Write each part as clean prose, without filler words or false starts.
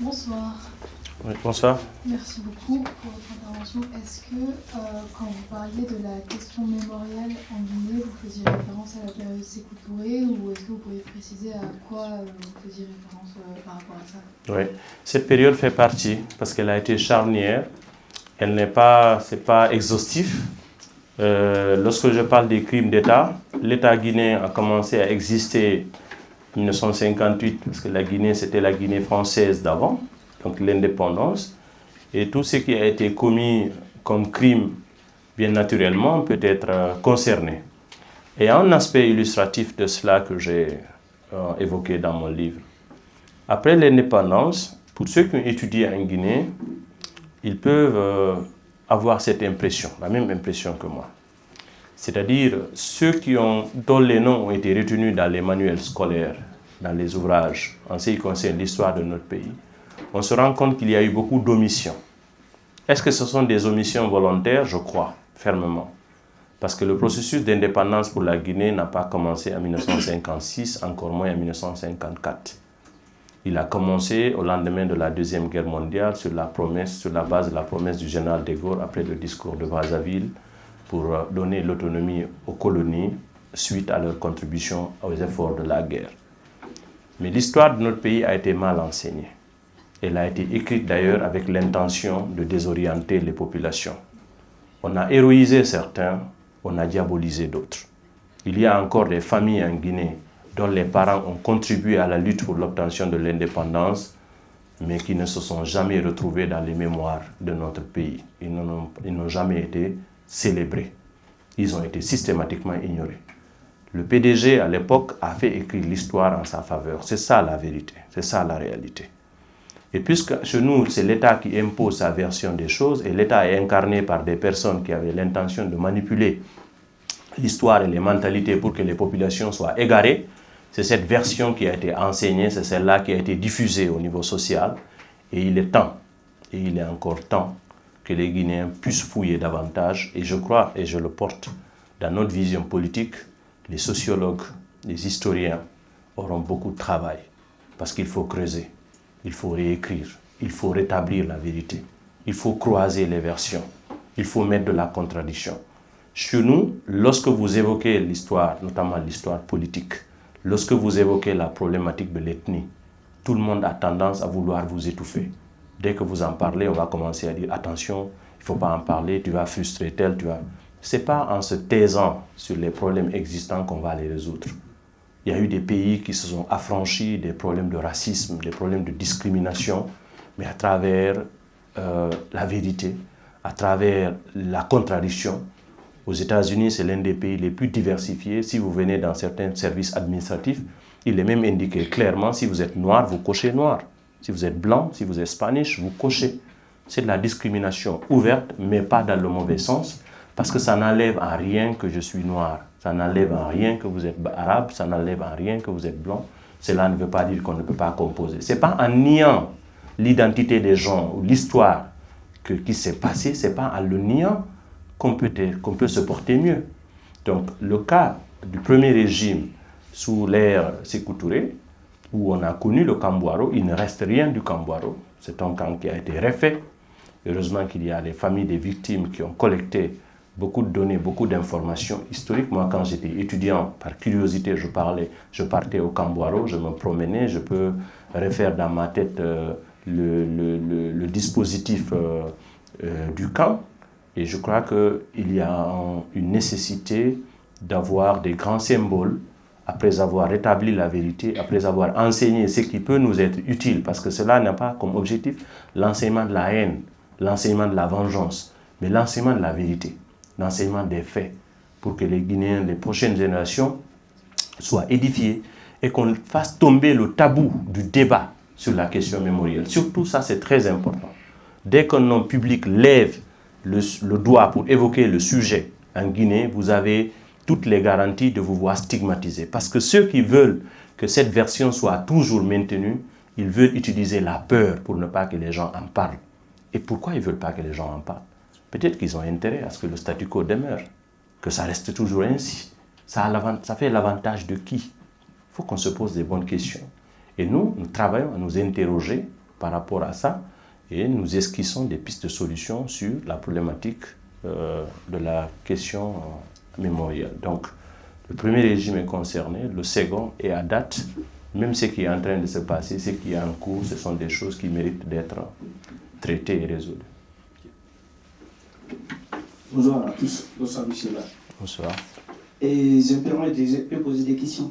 Bonsoir. Oui, bonsoir. Merci beaucoup pour votre intervention. Est-ce que, quand vous parliez de la question mémorielle en Guinée, vous faisiez référence à la période Sékou Touré, ou est-ce que vous pouvez préciser à quoi vous faisiez référence par rapport à ça? Oui, cette période fait partie parce qu'elle a été charnière. Elle n'est pas, c'est pas exhaustif. Lorsque je parle des crimes d'État, l'État guinéen a commencé à exister en 1958 parce que la Guinée, c'était la Guinée française d'avant, donc l'indépendance. Et tout ce qui a été commis comme crime, bien naturellement, peut être concerné. Et un aspect illustratif de cela que j'ai évoqué dans mon livre. Après l'indépendance, pour ceux qui ont étudié en Guinée, ils peuvent avoir cette impression, la même impression que moi. C'est-à-dire ceux dont les noms ont été retenus dans les manuels scolaires, dans les ouvrages, en ce qui concerne l'histoire de notre pays, on se rend compte qu'il y a eu beaucoup d'omissions. Est-ce que ce sont des omissions volontaires? Je crois fermement. Parce que le processus d'indépendance pour la Guinée n'a pas commencé en 1956, encore moins en 1954. Il a commencé au lendemain de la Deuxième Guerre mondiale sur la base de la promesse du général de Gaulle après le discours de Brazzaville pour donner l'autonomie aux colonies suite à leur contribution aux efforts de la guerre. Mais l'histoire de notre pays a été mal enseignée. Elle a été écrite d'ailleurs avec l'intention de désorienter les populations. On a héroïsé certains, on a diabolisé d'autres. Il y a encore des familles en Guinée dont les parents ont contribué à la lutte pour l'obtention de l'indépendance, mais qui ne se sont jamais retrouvés dans les mémoires de notre pays. Ils n'ont jamais été célébrés. Ils ont été systématiquement ignorés. Le PDG, à l'époque, a fait écrire l'histoire en sa faveur. C'est ça la vérité, c'est ça la réalité. Et puisque chez nous, c'est l'État qui impose sa version des choses, et l'État est incarné par des personnes qui avaient l'intention de manipuler l'histoire et les mentalités pour que les populations soient égarées, c'est cette version qui a été enseignée, c'est celle-là qui a été diffusée au niveau social. Et il est temps, et il est encore temps, que les Guinéens puissent fouiller davantage. Et je crois, et je le porte dans notre vision politique, les sociologues, les historiens auront beaucoup de travail. Parce qu'il faut creuser, il faut réécrire, il faut rétablir la vérité, il faut croiser les versions, il faut mettre de la contradiction. Chez nous, lorsque vous évoquez l'histoire, notamment l'histoire politique, lorsque vous évoquez la problématique de l'ethnie, tout le monde a tendance à vouloir vous étouffer. Dès que vous en parlez, on va commencer à dire attention, il ne faut pas en parler, tu vas frustrer tel, tu vas... Ce n'est pas en se taisant sur les problèmes existants qu'on va les résoudre. Il y a eu des pays qui se sont affranchis des problèmes de racisme, des problèmes de discrimination, mais à travers la vérité, à travers la contradiction. Aux États-Unis, c'est l'un des pays les plus diversifiés. Si vous venez dans certains services administratifs, il est même indiqué clairement, si vous êtes noir, vous cochez noir. Si vous êtes blanc, si vous êtes spanish, vous cochez. C'est de la discrimination ouverte, mais pas dans le mauvais sens, parce que ça n'enlève en rien que je suis noir. Ça n'enlève en rien que vous êtes arabe, ça n'enlève en rien que vous êtes blanc. Cela ne veut pas dire qu'on ne peut pas composer. Ce n'est pas en niant l'identité des gens ou l'histoire qui s'est passée, ce n'est pas en le niant qu'on peut se porter mieux. Donc le cas du premier régime sous l'ère Sékou Touré, où on a connu le Kambouaro, il ne reste rien du Kambouaro. C'est un camp qui a été refait. Heureusement qu'il y a les familles des victimes qui ont collecté beaucoup de données, beaucoup d'informations historiques. Moi, quand j'étais étudiant, par curiosité, je partais au Kambouaro, je me promenais, je peux refaire dans ma tête le dispositif du camp. Et je crois qu'il y a une nécessité d'avoir des grands symboles après avoir rétabli la vérité, après avoir enseigné ce qui peut nous être utile, parce que cela n'a pas comme objectif l'enseignement de la haine, l'enseignement de la vengeance, mais l'enseignement de la vérité, l'enseignement des faits, pour que les Guinéens, les prochaines générations, soient édifiés et qu'on fasse tomber le tabou du débat sur la question mémorielle. Surtout, ça c'est très important. Dès qu'un homme public lève le doigt pour évoquer le sujet en Guinée, vous avez toutes les garanties de vous voir stigmatisé. Parce que ceux qui veulent que cette version soit toujours maintenue, ils veulent utiliser la peur pour ne pas que les gens en parlent. Et pourquoi ils ne veulent pas que les gens en parlent? Peut-être qu'ils ont intérêt à ce que le statu quo demeure, que ça reste toujours ainsi. Ça fait l'avantage de qui? Il faut qu'on se pose des bonnes questions. Et nous travaillons à nous interroger par rapport à ça et nous esquissons des pistes de solutions sur la problématique de la question mémorielle. Donc, le premier régime est concerné, le second, et à date, même ce qui est en train de se passer, ce qui est en cours, ce sont des choses qui méritent d'être traitées et résolues. Bonjour à tous, bonsoir Michel. Bonsoir. Et je me permets de poser des questions.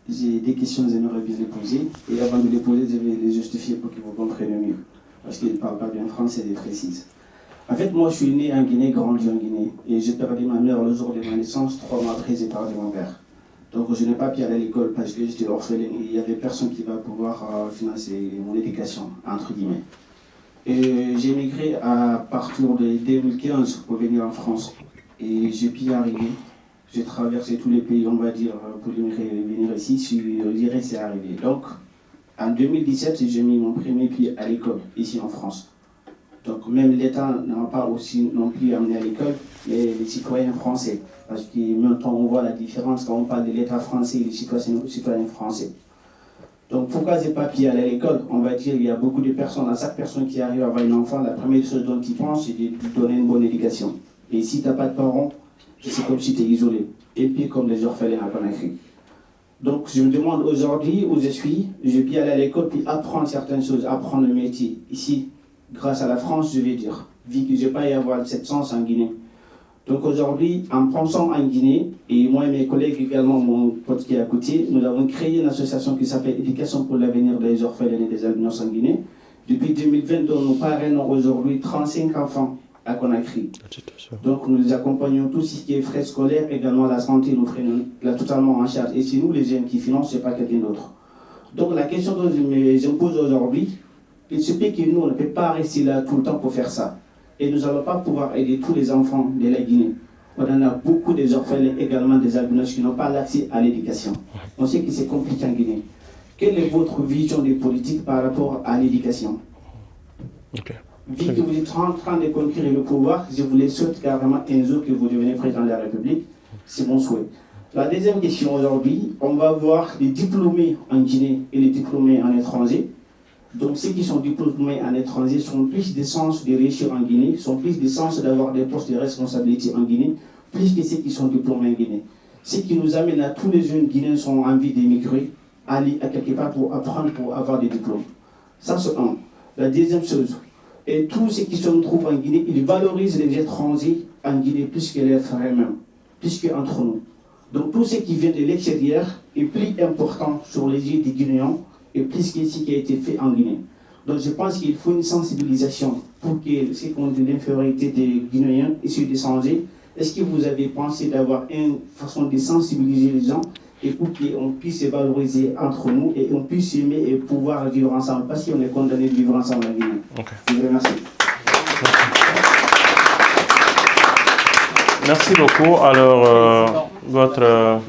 J'ai des questions, j'aimerais bien les poser. Et avant de les poser, je vais les justifier pour que vous compreniez mieux. Parce qu'ils ne parlent pas bien français et les précisent. En fait, moi, je suis né en Guinée, grandi en Guinée. Et j'ai perdu ma mère le jour de ma naissance. 3 mois après, j'ai perdu mon père. Donc, je n'ai pas pu aller à l'école parce que j'étais orphelin. Il n'y avait personne qui va pouvoir financer mon éducation, entre guillemets. Et j'ai migré à partir de 2015 pour venir en France. Et j'ai pu y arriver. J'ai traversé tous les pays, on va dire, pour venir ici. Je dirais c'est arrivé. Donc, en 2017, j'ai mis mon premier pied à l'école, ici en France. Donc, même l'État n'a pas aussi non plus amené à l'école les citoyens français. Parce que maintenant, on voit la différence quand on parle de l'État français et des citoyens français. Donc, pourquoi je n'ai pas pu aller à l'école? On va dire qu'il y a beaucoup de personnes, à chaque personne qui arrive à avoir un enfant, la première chose dont ils pensent, c'est de lui donner une bonne éducation. Et si tu n'as pas de parents, c'est comme si tu es isolé. Et puis comme les orphelins à Conakry. Donc je me demande aujourd'hui où je suis, je peux aller à l'école puis apprendre certaines choses, apprendre le métier. Ici, grâce à la France, je vais dire, vu que je n'ai pas y avoir cette chance en Guinée. Donc aujourd'hui, en pensant en Guinée, et moi et mes collègues également, mon pote qui est à côté, nous avons créé une association qui s'appelle Éducation pour l'avenir des orphelins et des albinos en Guinée. Depuis 2022, nous parrainons aujourd'hui 35 enfants à Conakry. Donc nous les accompagnons tout ce qui est frais scolaires, également la santé, nous prenons là totalement en charge. Et c'est nous les jeunes qui financent, ce n'est pas quelqu'un d'autre. Donc la question que je me pose aujourd'hui, il se peut que nous, on ne peut pas rester là tout le temps pour faire ça. Et nous n'allons pas pouvoir aider tous les enfants de la Guinée. On en a beaucoup des orphelins, également des albinos qui n'ont pas l'accès à l'éducation. On sait que c'est compliqué en Guinée. Quelle est votre vision des politiques par rapport à l'éducation? Vu que vous êtes en train de conquérir le pouvoir, je vous les souhaite carrément un jour que vous devenez président de la République. C'est mon souhait. La deuxième question aujourd'hui, on va voir les diplômés en Guinée et les diplômés en étranger. Donc ceux qui sont diplômés en étranger sont plus de chances de réussir en Guinée, sont plus de chances d'avoir des postes de responsabilité en Guinée, plus que ceux qui sont diplômés en Guinée. Ce qui nous amène à tous les jeunes Guinéens qui ont envie d'émigrer, aller à quelque part pour apprendre, pour avoir des diplômes. Ça c'est un. La deuxième chose, et tous ceux qui se trouvent en Guinée, ils valorisent les étrangers en Guinée plus que les frères eux-mêmes, plus qu'entre nous. Donc tout ce qui vient de l'extérieur est plus important sur les yeux des Guinéens et plus que ce qui a été fait en Guinée. Donc je pense qu'il faut une sensibilisation pour que ce qu'on dit l'infériorité des Guinéens issus d'étrangers. Est-ce que vous avez pensé d'avoir une façon de sensibiliser les gens et pour qu'on puisse se valoriser entre nous et qu'on puisse s'aimer et pouvoir vivre ensemble, parce qu'on est condamné de vivre ensemble en Guinée. Je vous remercie. Merci beaucoup. Alors, votre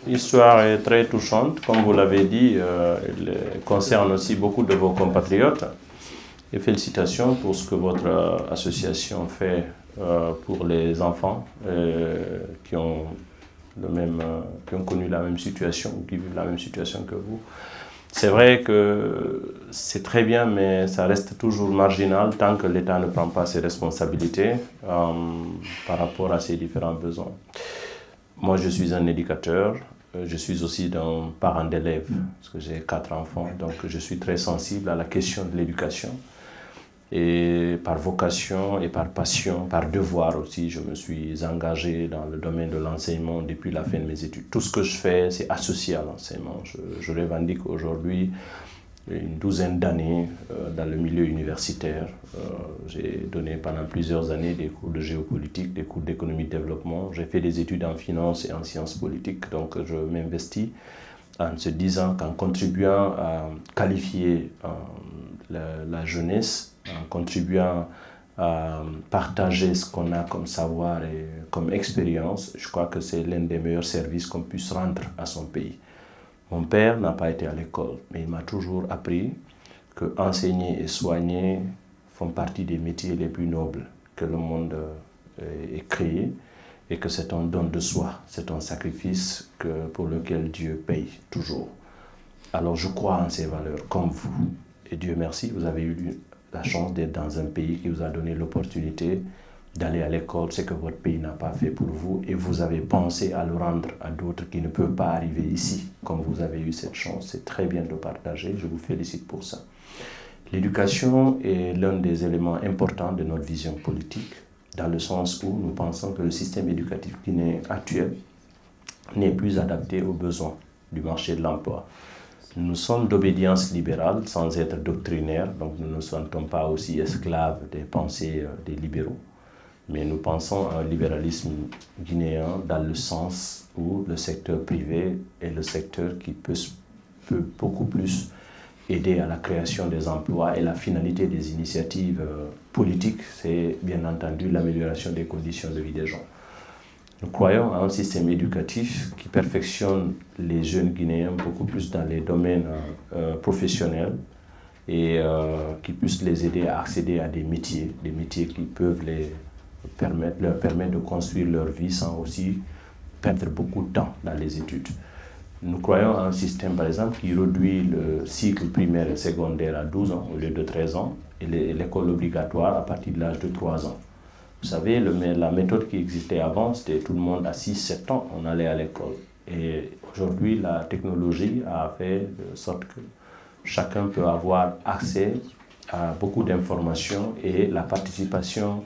histoire est très touchante, comme vous l'avez dit, elle concerne aussi beaucoup de vos compatriotes. Et félicitations pour ce que votre association fait pour les enfants qui ont connu la même situation, ou qui vivent la même situation que vous. C'est vrai que c'est très bien, mais ça reste toujours marginal tant que l'État ne prend pas ses responsabilités par rapport à ses différents besoins. Moi, je suis un éducateur, je suis aussi un parent d'élèves, parce que j'ai 4 enfants, donc je suis très sensible à la question de l'éducation. Et par vocation et par passion, par devoir aussi, je me suis engagé dans le domaine de l'enseignement depuis la fin de mes études. Tout ce que je fais, c'est associé à l'enseignement. Je revendique aujourd'hui une douzaine d'années dans le milieu universitaire. J'ai donné pendant plusieurs années des cours de géopolitique, des cours d'économie de développement. J'ai fait des études en finance et en sciences politiques, donc je m'investis en se disant qu'en contribuant à qualifier la jeunesse, en contribuant à partager ce qu'on a comme savoir et comme expérience, je crois que c'est l'un des meilleurs services qu'on puisse rendre à son pays. Mon père n'a pas été à l'école, mais il m'a toujours appris que enseigner et soigner font partie des métiers les plus nobles que le monde ait créé, et que c'est un don de soi, c'est un sacrifice pour lequel Dieu paye toujours. Alors je crois en ces valeurs, comme vous. Et Dieu merci, vous avez eu la chance d'être dans un pays qui vous a donné l'opportunité d'aller à l'école, ce que votre pays n'a pas fait pour vous, et vous avez pensé à le rendre à d'autres qui ne peuvent pas arriver ici, comme vous avez eu cette chance. C'est très bien de partager, je vous félicite pour ça. L'éducation est l'un des éléments importants de notre vision politique, dans le sens où nous pensons que le système éducatif guinéen actuel n'est plus adapté aux besoins du marché de l'emploi. Nous sommes d'obédience libérale sans être doctrinaires, donc nous ne sommes pas aussi esclaves des pensées des libéraux, mais nous pensons à un libéralisme guinéen dans le sens où le secteur privé est le secteur qui peut beaucoup plus aider à la création des emplois, et la finalité des initiatives politiques, c'est bien entendu l'amélioration des conditions de vie des gens. Nous croyons à un système éducatif qui perfectionne les jeunes Guinéens beaucoup plus dans les domaines professionnels et qui puisse les aider à accéder à des métiers qui peuvent leur permettre de construire leur vie sans aussi perdre beaucoup de temps dans les études. Nous croyons à un système, par exemple, qui réduit le cycle primaire et secondaire à 12 ans au lieu de 13 ans et l'école obligatoire à partir de l'âge de 3 ans. Vous savez, la méthode qui existait avant, c'était tout le monde à 6-7 ans, on allait à l'école. Et aujourd'hui, la technologie a fait de sorte que chacun peut avoir accès à beaucoup d'informations, et la participation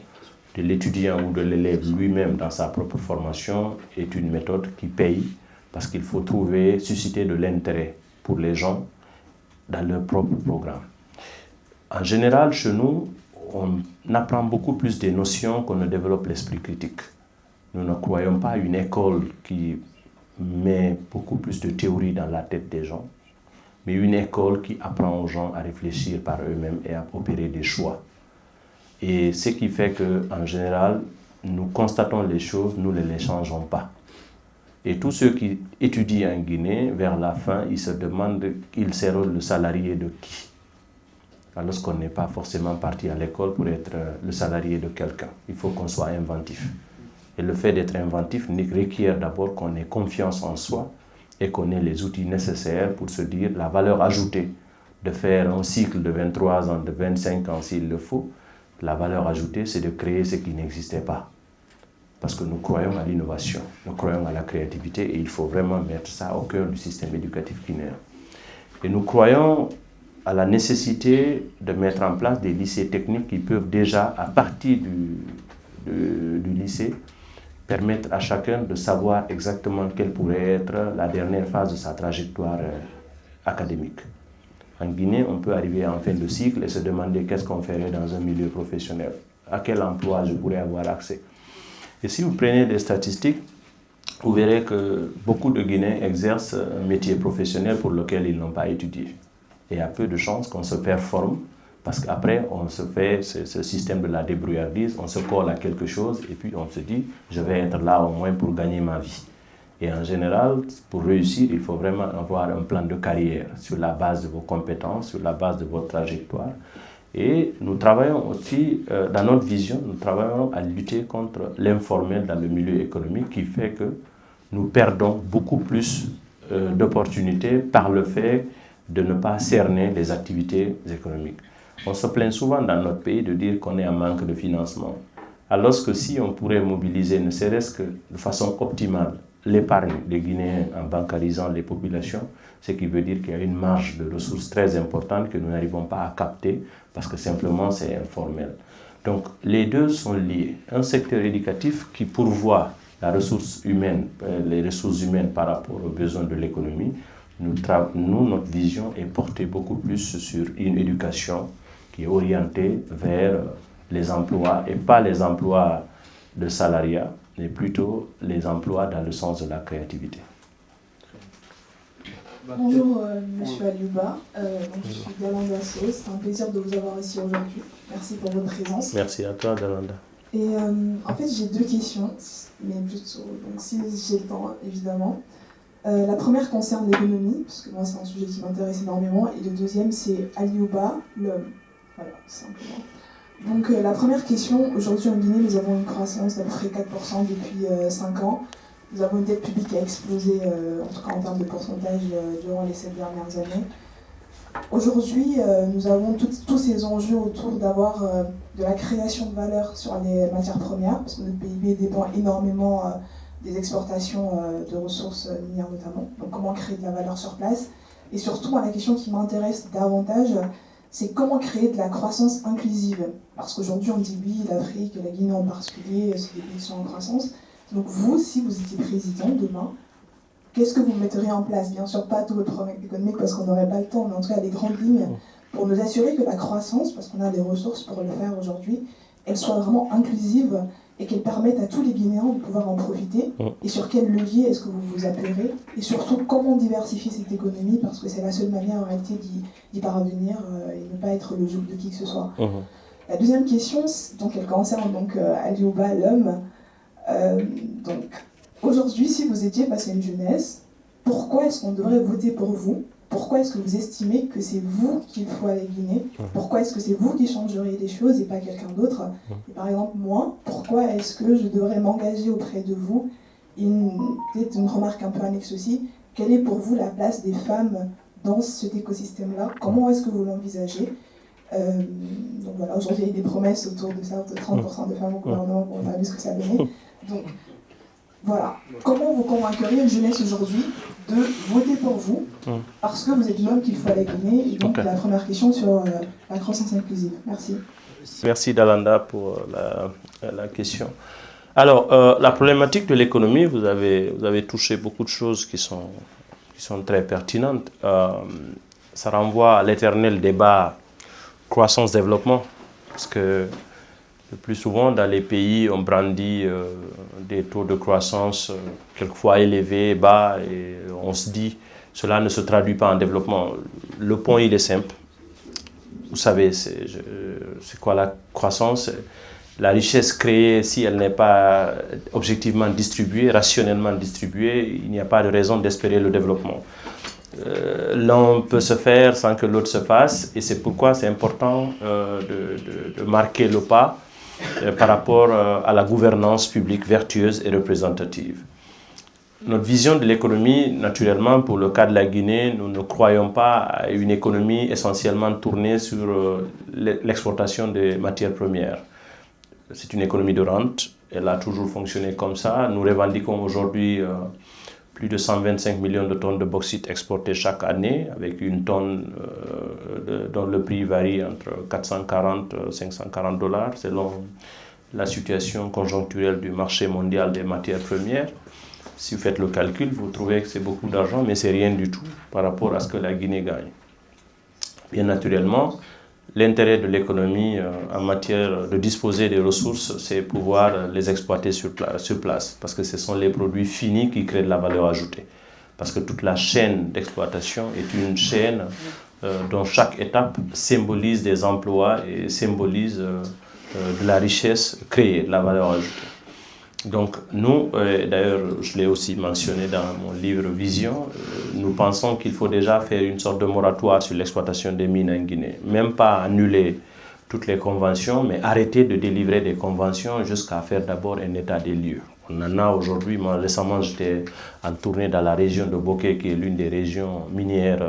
de l'étudiant ou de l'élève lui-même dans sa propre formation est une méthode qui paye, parce qu'il faut susciter de l'intérêt pour les gens dans leur propre programme. En général, chez nous, on apprend beaucoup plus des notions qu'on ne développe l'esprit critique. Nous ne croyons pas à une école qui met beaucoup plus de théorie dans la tête des gens, mais une école qui apprend aux gens à réfléchir par eux-mêmes et à opérer des choix. Et ce qui fait qu'en général, nous constatons les choses, nous ne les changeons pas. Et tous ceux qui étudient en Guinée, vers la fin, ils se demandent qu'ils seront le salarié de qui, alors qu'on n'est pas forcément parti à l'école pour être le salarié de quelqu'un. Il faut qu'on soit inventif. Et le fait d'être inventif requiert d'abord qu'on ait confiance en soi et qu'on ait les outils nécessaires pour se dire la valeur ajoutée de faire un cycle de 23 ans, de 25 ans s'il le faut. La valeur ajoutée, c'est de créer ce qui n'existait pas. Parce que nous croyons à l'innovation, nous croyons à la créativité, et il faut vraiment mettre ça au cœur du système éducatif guinéen. Et nous croyons à la nécessité de mettre en place des lycées techniques qui peuvent déjà, à partir du lycée, permettre à chacun de savoir exactement quelle pourrait être la dernière phase de sa trajectoire académique. En Guinée, on peut arriver en fin de cycle et se demander qu'est-ce qu'on ferait dans un milieu professionnel, à quel emploi je pourrais avoir accès. Et si vous prenez des statistiques, vous verrez que beaucoup de Guinéens exercent un métier professionnel pour lequel ils n'ont pas étudié. Et il y a peu de chances qu'on se performe, parce qu'après, on se fait ce système de la débrouillardise, on se colle à quelque chose, et puis on se dit, je vais être là au moins pour gagner ma vie. Et en général, pour réussir, il faut vraiment avoir un plan de carrière sur la base de vos compétences, sur la base de votre trajectoire. Et nous travaillons aussi, dans notre vision, nous travaillons à lutter contre l'informel dans le milieu économique, qui fait que nous perdons beaucoup plus d'opportunités par le fait de ne pas cerner les activités économiques. On se plaint souvent dans notre pays de dire qu'on est en manque de financement. Alors que si on pourrait mobiliser, ne serait-ce que de façon optimale, l'épargne des Guinéens en bancarisant les populations, ce qui veut dire qu'il y a une marge de ressources très importante que nous n'arrivons pas à capter parce que simplement c'est informel. Donc les deux sont liés. Un secteur éducatif qui pourvoit la ressource humaine, les ressources humaines par rapport aux besoins de l'économie. Nous, notre vision est portée beaucoup plus sur une éducation qui est orientée vers les emplois, et pas les emplois de salariat, mais plutôt les emplois dans le sens de la créativité. Bonjour, Monsieur Aliouba. Je suis Dalanda So. C'est un plaisir de vous avoir ici aujourd'hui. Merci pour votre présence. Merci à toi, Dalanda. Et en fait, j'ai deux questions, mais plutôt, donc si j'ai le temps, évidemment. La première concerne l'économie, parce que moi, c'est un sujet qui m'intéresse énormément. Et le deuxième, c'est Aliouba, l'homme. Voilà, simplement. Donc, la première question, aujourd'hui en Guinée, nous avons une croissance d'à peu près 4% depuis 5 ans. Nous avons une dette publique qui a explosé, en tout cas en termes de pourcentage, durant les 7 dernières années. Aujourd'hui, nous avons tous ces enjeux autour d'avoir de la création de valeur sur les matières premières, parce que notre PIB dépend énormément des exportations de ressources minières notamment. Donc comment créer de la valeur sur place. Et surtout, moi, la question qui m'intéresse davantage, c'est comment créer de la croissance inclusive. Parce qu'aujourd'hui, on dit oui, l'Afrique, la Guinée en particulier, c'est des pays qui sont en croissance. Donc vous, si vous étiez président demain, qu'est-ce que vous metteriez en place? Bien sûr, pas tout le programme économique parce qu'on n'aurait pas le temps, mais en tout cas les grandes lignes pour nous assurer que la croissance, parce qu'on a les ressources pour le faire aujourd'hui, elle soit vraiment inclusive et qu'elle permette à tous les Guinéens de pouvoir en profiter. Et sur quel levier est-ce que vous vous appellerez? Et surtout, comment diversifier cette économie, parce que c'est la seule manière en réalité d'y parvenir et ne pas être le joug de qui que ce soit. La deuxième question, donc, elle concerne donc, Aliouba, l'homme. Donc, aujourd'hui, si vous étiez face à une jeunesse, pourquoi est-ce qu'on devrait voter pour vous? Pourquoi est-ce que vous estimez que c'est vous qu'il faut aller Guinée? Pourquoi est-ce que c'est vous qui changeriez les choses et pas quelqu'un d'autre? Et par exemple, moi, pourquoi est-ce que je devrais m'engager auprès de vous? Peut-être une remarque un peu annexe aussi, quelle est pour vous la place des femmes dans cet écosystème-là? Comment est-ce que vous l'envisagez? Donc voilà, aujourd'hui il y a des promesses autour de ça, de 30% de femmes au gouvernement, on a vu ce que ça donnait. Donc voilà, comment vous convaincuriez une jeunesse aujourd'hui de voter pour vous, parce que vous êtes l'homme qu'il faut aller Guinée? Et donc la première question sur la croissance inclusive. Merci. Merci Dalanda pour la question. Alors, la problématique de l'économie, vous avez touché beaucoup de choses qui sont très pertinentes. Ça renvoie à l'éternel débat croissance-développement, parce que le plus souvent dans les pays on brandit des taux de croissance quelquefois élevés, bas, et on se dit cela ne se traduit pas en développement. Le point il est simple, vous savez c'est quoi la croissance? La richesse créée, si elle n'est pas objectivement distribuée, rationnellement distribuée, il n'y a pas de raison d'espérer le développement. L'un peut se faire sans que l'autre se fasse, et c'est pourquoi c'est important de marquer le pas par rapport à la gouvernance publique vertueuse et représentative. Notre vision de l'économie, naturellement, pour le cas de la Guinée, nous ne croyons pas à une économie essentiellement tournée sur l'exportation des matières premières. C'est une économie de rente, elle a toujours fonctionné comme ça. Nous revendiquons aujourd'hui plus de 125 millions de tonnes de bauxite exportées chaque année, avec une tonne dont le prix varie entre 440 et 540 $ selon la situation conjoncturelle du marché mondial des matières premières. Si vous faites le calcul, vous trouvez que c'est beaucoup d'argent, mais c'est rien du tout par rapport à ce que la Guinée gagne. Bien naturellement, l'intérêt de l'économie en matière de disposer des ressources, c'est pouvoir les exploiter sur place, parce que ce sont les produits finis qui créent de la valeur ajoutée. Parce que toute la chaîne d'exploitation est une chaîne dont chaque étape symbolise des emplois et symbolise de la richesse créée, de la valeur ajoutée. Donc nous, d'ailleurs je l'ai aussi mentionné dans mon livre Vision, nous pensons qu'il faut déjà faire une sorte de moratoire sur l'exploitation des mines en Guinée. Même pas annuler toutes les conventions, mais arrêter de délivrer des conventions jusqu'à faire d'abord un état des lieux. On en a aujourd'hui, moi récemment j'étais en tournée dans la région de Boké, qui est l'une des régions minières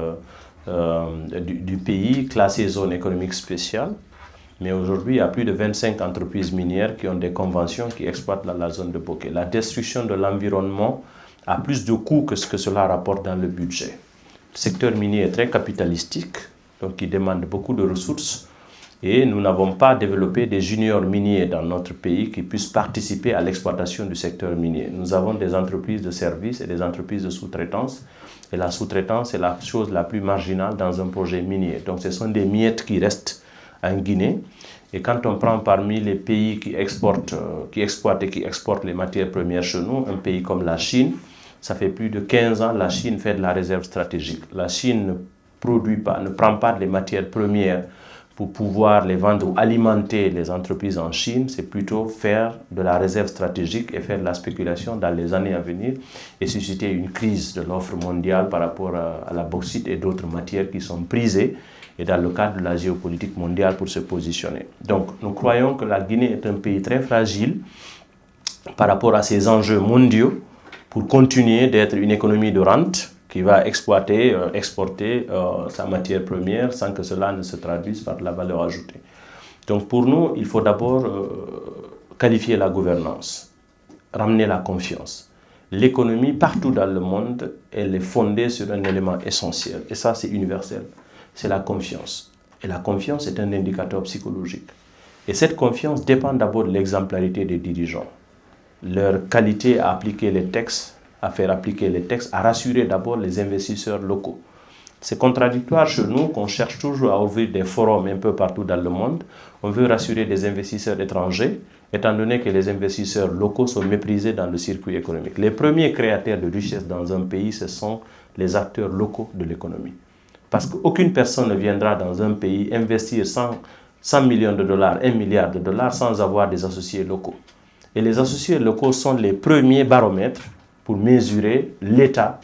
du pays, classée zone économique spéciale. Mais aujourd'hui, il y a plus de 25 entreprises minières qui ont des conventions qui exploitent la zone de Boké. La destruction de l'environnement a plus de coûts que ce que cela rapporte dans le budget. Le secteur minier est très capitalistique, donc il demande beaucoup de ressources. Et nous n'avons pas développé des juniors miniers dans notre pays qui puissent participer à l'exploitation du secteur minier. Nous avons des entreprises de services et des entreprises de sous-traitance. Et la sous-traitance est la chose la plus marginale dans un projet minier. Donc ce sont des miettes qui restent en Guinée. Et quand on prend parmi les pays qui exploitent et qui exportent les matières premières chez nous, un pays comme la Chine, ça fait plus de 15 ans, la Chine fait de la réserve stratégique. La Chine ne produit pas, ne prend pas les matières premières pour pouvoir les vendre ou alimenter les entreprises en Chine, c'est plutôt faire de la réserve stratégique et faire de la spéculation dans les années à venir et susciter une crise de l'offre mondiale par rapport à la bauxite et d'autres matières qui sont prisées et dans le cadre de la géopolitique mondiale pour se positionner. Donc nous croyons que la Guinée est un pays très fragile par rapport à ces enjeux mondiaux pour continuer d'être une économie de rente qui va exploiter, exporter sa matière première sans que cela ne se traduise par de la valeur ajoutée. Donc pour nous, il faut d'abord qualifier la gouvernance, ramener la confiance. L'économie, partout dans le monde, elle est fondée sur un élément essentiel, et ça c'est universel, c'est la confiance. Et la confiance est un indicateur psychologique. Et cette confiance dépend d'abord de l'exemplarité des dirigeants, leur qualité à appliquer les textes, à faire appliquer les textes, à rassurer d'abord les investisseurs locaux. C'est contradictoire chez nous qu'on cherche toujours à ouvrir des forums un peu partout dans le monde. On veut rassurer des investisseurs étrangers, étant donné que les investisseurs locaux sont méprisés dans le circuit économique. Les premiers créateurs de richesse dans un pays, ce sont les acteurs locaux de l'économie. Parce qu'aucune personne ne viendra dans un pays investir 100 millions de dollars, 1 milliard de dollars sans avoir des associés locaux. Et les associés locaux sont les premiers baromètres pour mesurer l'état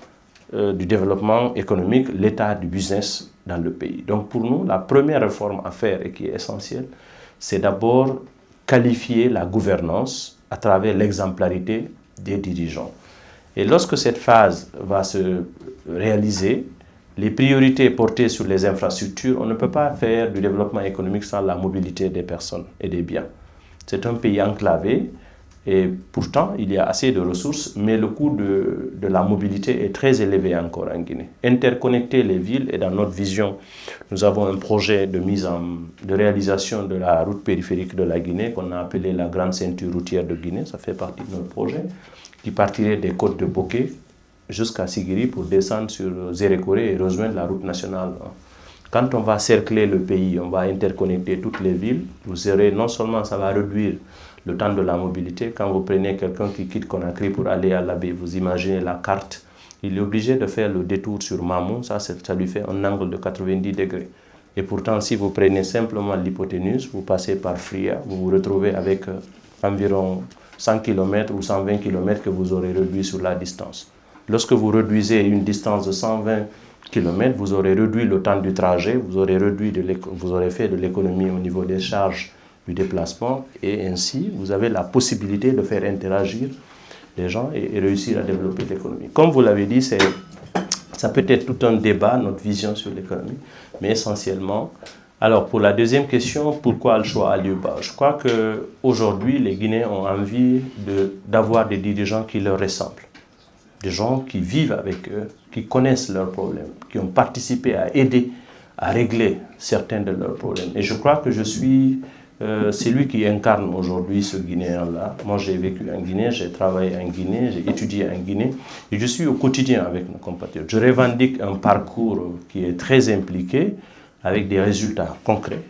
du développement économique, l'état du business dans le pays. Donc pour nous, la première réforme à faire et qui est essentielle, c'est d'abord qualifier la gouvernance à travers l'exemplarité des dirigeants. Et lorsque cette phase va se réaliser, les priorités portées sur les infrastructures, on ne peut pas faire du développement économique sans la mobilité des personnes et des biens. C'est un pays enclavé. Et pourtant, il y a assez de ressources, mais le coût de la mobilité est très élevé encore en Guinée. Interconnecter les villes, et dans notre vision, nous avons un projet de réalisation de la route périphérique de la Guinée, qu'on a appelé la Grande Ceinture routière de Guinée, ça fait partie de notre projet, qui partirait des côtes de Boké jusqu'à Sigiri pour descendre sur Zérékoré et rejoindre la route nationale. Quand on va cercler le pays, on va interconnecter toutes les villes, vous aurez, non seulement ça va réduire le temps de la mobilité. Quand vous prenez quelqu'un qui quitte Conakry pour aller à Labé, vous imaginez la carte, il est obligé de faire le détour sur Mamou, ça lui fait un angle de 90 degrés. Et pourtant, si vous prenez simplement l'hypoténuse, vous passez par Fria, vous vous retrouvez avec environ 100 km ou 120 km que vous aurez réduit sur la distance. Lorsque vous réduisez une distance de 120 km, vous aurez réduit le temps du trajet, vous aurez fait de l'économie au niveau des charges du déplacement, et ainsi vous avez la possibilité de faire interagir les gens et réussir à développer l'économie. Comme vous l'avez dit, ça peut être tout un débat, notre vision sur l'économie, mais essentiellement, alors pour la deuxième question, pourquoi le choix à Liuba? Je crois qu'aujourd'hui, les Guinéens ont envie d'avoir des dirigeants qui leur ressemblent, des gens qui vivent avec eux, qui connaissent leurs problèmes, qui ont participé à aider à régler certains de leurs problèmes. Et je crois que je suis c'est lui qui incarne aujourd'hui ce Guinéen-là. Moi, j'ai vécu en Guinée, j'ai travaillé en Guinée, j'ai étudié en Guinée, et je suis au quotidien avec nos compatriotes. Je revendique un parcours qui est très impliqué, avec des résultats concrets,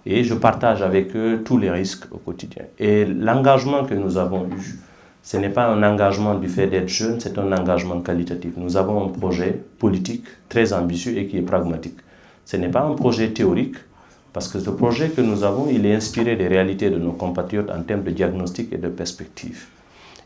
et je partage avec eux tous les risques au quotidien. Et l'engagement que nous avons eu, ce n'est pas un engagement du fait d'être jeune, c'est un engagement qualitatif. Nous avons un projet politique très ambitieux et qui est pragmatique. Ce n'est pas un projet théorique, parce que ce projet que nous avons, il est inspiré des réalités de nos compatriotes en termes de diagnostic et de perspective.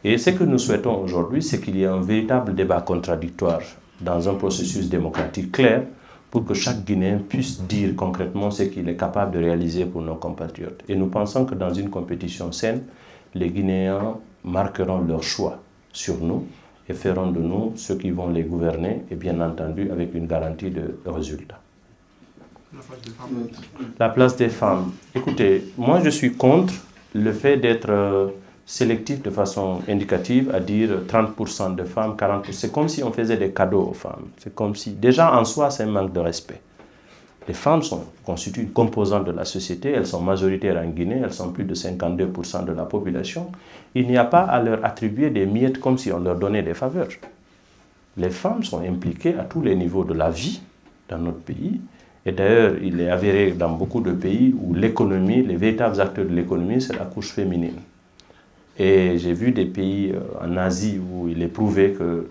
Et ce que nous souhaitons aujourd'hui, c'est qu'il y ait un véritable débat contradictoire dans un processus démocratique clair pour que chaque Guinéen puisse dire concrètement ce qu'il est capable de réaliser pour nos compatriotes. Et nous pensons que dans une compétition saine, les Guinéens marqueront leur choix sur nous et feront de nous ceux qui vont les gouverner, et bien entendu avec une garantie de résultat. La place des femmes. Écoutez, moi je suis contre le fait d'être sélectif de façon indicative, à dire 30% de femmes, 40%. C'est comme si on faisait des cadeaux aux femmes. C'est comme si, déjà en soi, c'est un manque de respect. Les femmes constituent une composante de la société, elles sont majoritaires en Guinée, elles sont plus de 52% de la population. Il n'y a pas à leur attribuer des miettes comme si on leur donnait des faveurs. Les femmes sont impliquées à tous les niveaux de la vie dans notre pays. Et d'ailleurs, il est avéré dans beaucoup de pays où l'économie, les véritables acteurs de l'économie, c'est la couche féminine. Et j'ai vu des pays en Asie où il est prouvé que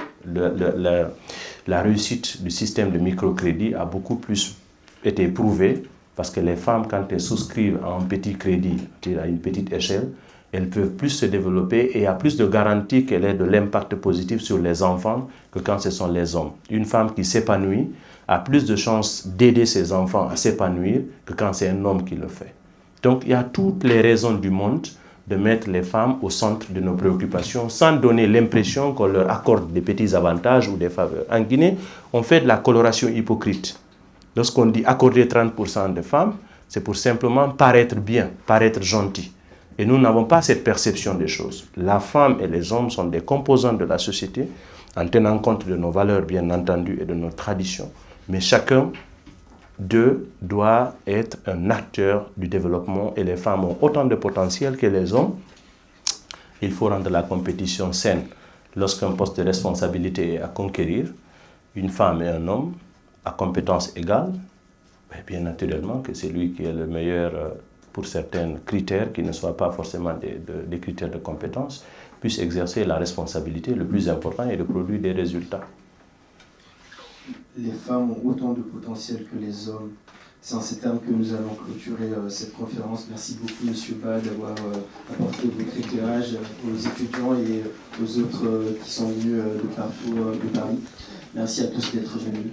la réussite du système de microcrédit a beaucoup plus été prouvée, parce que les femmes, quand elles souscrivent à un petit crédit, à une petite échelle, elles peuvent plus se développer et il y a plus de garanties qu'elle ait de l'impact positif sur les enfants que quand ce sont les hommes. Une femme qui s'épanouit a plus de chances d'aider ses enfants à s'épanouir que quand c'est un homme qui le fait. Donc il y a toutes les raisons du monde de mettre les femmes au centre de nos préoccupations sans donner l'impression qu'on leur accorde des petits avantages ou des faveurs. En Guinée, on fait de la coloration hypocrite. Lorsqu'on dit accorder 30% de femmes, c'est pour simplement paraître bien, paraître gentil. Et nous n'avons pas cette perception des choses. La femme et les hommes sont des composants de la société, en tenant compte de nos valeurs, bien entendu, et de nos traditions. Mais chacun d'eux doit être un acteur du développement et les femmes ont autant de potentiel que les hommes. Il faut rendre la compétition saine. Lorsqu'un poste de responsabilité est à conquérir, une femme et un homme à compétences égales, bien naturellement que c'est lui qui est le meilleur pour certains critères qui ne soient pas forcément des critères de compétence, puisse exercer la responsabilité. Le plus important est de produire des résultats. Les femmes ont autant de potentiel que les hommes. C'est en ces termes que nous allons clôturer cette conférence. Merci beaucoup, M. Ba, d'avoir apporté votre éclairage aux étudiants et aux autres qui sont venus de partout de Paris. Merci à tous d'être venus.